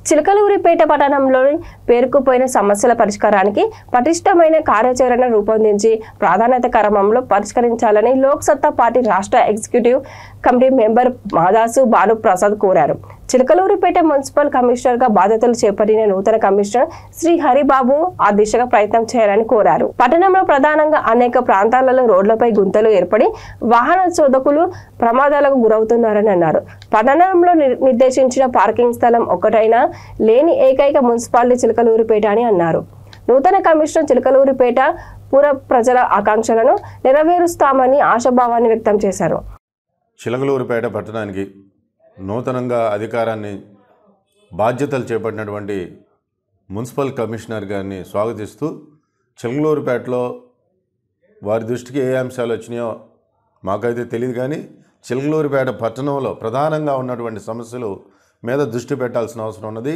చిలకలూరిపేట పట్టణంలోని పేరుకుపోయిన సమస్యల పరిష్కారానికి పటిష్టమైన కార్యాచరణ రూపొందించి ప్రాధాన్యత క్రమంలో పరిష్కరించాలని లోక్ సత్తా పార్టీ రాష్ట్ర executive committee member Madasu Bhanuprasad కోరారు. చిలకలూరిపేట మున్సిపల్ కమిషనర్ గా బాధ్యతలు చేపట్టిన నూతన కమిషనర్ శ్రీ హరిబాబు ఆ దిశగా ప్రయత్నం చేయాలని కోరారు. పట్టణంలో ప్రధానంగా అనేక ప్రాంతాలలో రోడ్లపై గుంతలు ఏర్పడి వాహన చోదకులు ప్రమాదాలకు గురవుతున్నారని అన్నారు. పట్టణంలో నిర్దేశించిన పార్కింగ్ స్థలం ఒక్కటైనా లేని ఏకైక మున్సిపాలిటీ చిలకలూరిపేట అని అన్నారు. నూతన కమిషనర్ చిలకలూరిపేట పుర ప్రజల ఆకాంక్షలను నెరవేరుస్తామని ఆశాభావాన్ని వ్యక్తం చేశారు. చిలకలూరిపేట పట్టణానికి నూతనంగా అధికారాన్ని బాధ్యతలు చేపట్టినటువంటి మున్సిపల్ కమిషనర్ గారిని స్వాగతిస్తూ చిలకలూరిపేటలో వారి దృష్టికి ఏ అంశాలు వచ్చినాయో మాకైతే తెలియదు, కానీ చిలకలూరిపేట పట్టణంలో ప్రధానంగా ఉన్నటువంటి సమస్యలు మీద దృష్టి పెట్టాల్సిన అవసరం ఉన్నది.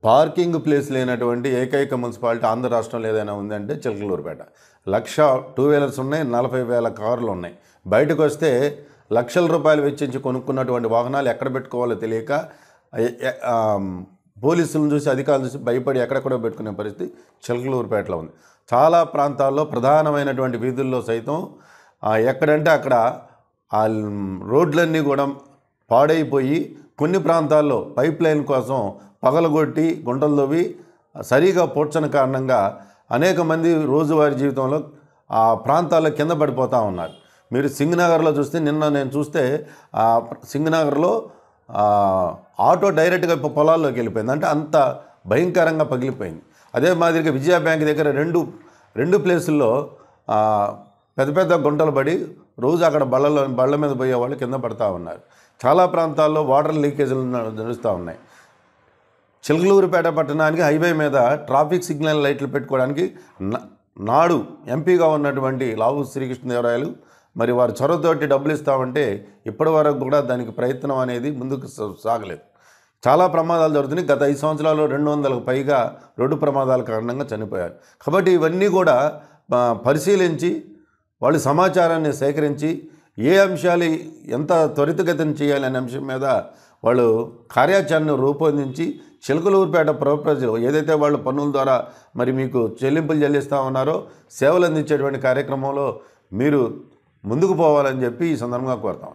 పార్కింగ్ ప్లేస్ లేనటువంటి ఏకైక మున్సిపాలిటీ ఆంధ్ర రాష్ట్రంలో ఏదైనా ఉందంటే చిలకలూరిపేట. 1,00,000 2 వీలర్స్ ఉన్నాయి, 40,000 కార్లు ఉన్నాయి. బయటకు వస్తే లక్షల రూపాయలు వెచ్చించి కొనుక్కున్నటువంటి వాహనాలు ఎక్కడ పెట్టుకోవాలో తెలియక పోలీసులను చూసి అధికారులు చూసి భయపడి ఎక్కడెక్కడో పెట్టుకునే పరిస్థితి చిలకలూరిపేటలో ఉంది. చాలా ప్రాంతాల్లో ప్రధానమైనటువంటి వీధుల్లో సైతం ఎక్కడంటే అక్కడ ఆ రోడ్లన్నీ కూడా పాడైపోయి కొన్ని ప్రాంతాల్లో పైప్ లైన్ కోసం పగలగొట్టి గుంటలు తవ్వి సరిగా పూడ్చని కారణంగా అనేక మంది రోజువారీ జీవితంలో ఆ ప్రాంతాల్లో కింద పడిపోతూ ఉన్నారు. మీరు సింగనగర్లో చూస్తే నిన్న నేను చూస్తే సింగనగర్లో ఆటో డైరెక్ట్గా పొలాల్లోకి వెళ్ళిపోయింది. అంటే అంత భయంకరంగా పగిలిపోయింది. అదే మాదిరిగా విజయ బ్యాంక్ దగ్గర రెండు ప్లేసుల్లో పెద్ద పెద్ద గుంటలు పడి రోజు అక్కడ బళ్ళ మీద పోయే వాళ్ళు కింద పడతా ఉన్నారు. చాలా ప్రాంతాల్లో వాటర్ లీకేజీలు నడుస్తూ ఉన్నాయి. చిలకలూరిపేట పట్టణానికి హైవే మీద ట్రాఫిక్ సిగ్నల్ లైట్లు పెట్టుకోవడానికి నాడు ఎంపీగా ఉన్నటువంటి లావు శ్రీకృష్ణదేవరాయలు మరి వారి చొరవతోటి డబ్బులు ఇస్తామంటే ఇప్పటి వరకు కూడా దానికి ప్రయత్నం అనేది ముందుకు సాగలేదు. చాలా ప్రమాదాలు జరుగుతున్నాయి. గత 5 సంవత్సరాల్లో 200కు పైగా రోడ్డు ప్రమాదాల కారణంగా చనిపోయారు. కాబట్టి ఇవన్నీ కూడా పరిశీలించి వాళ్ళు సమాచారాన్ని సేకరించి ఏ అంశాలు ఎంత త్వరితగతిన చేయాలనే అంశం మీద వాళ్ళు కార్యాచరణను రూపొందించి చిలకలూరిపేట ప్రజలు ఏదైతే వాళ్ళు పన్నుల ద్వారా మరి మీకు చెల్లింపులు చెల్లిస్తూ ఉన్నారో సేవలు అందించేటువంటి కార్యక్రమంలో మీరు ముందుకు పోవాలని చెప్పి ఈ సందర్భంగా కోరుతాం.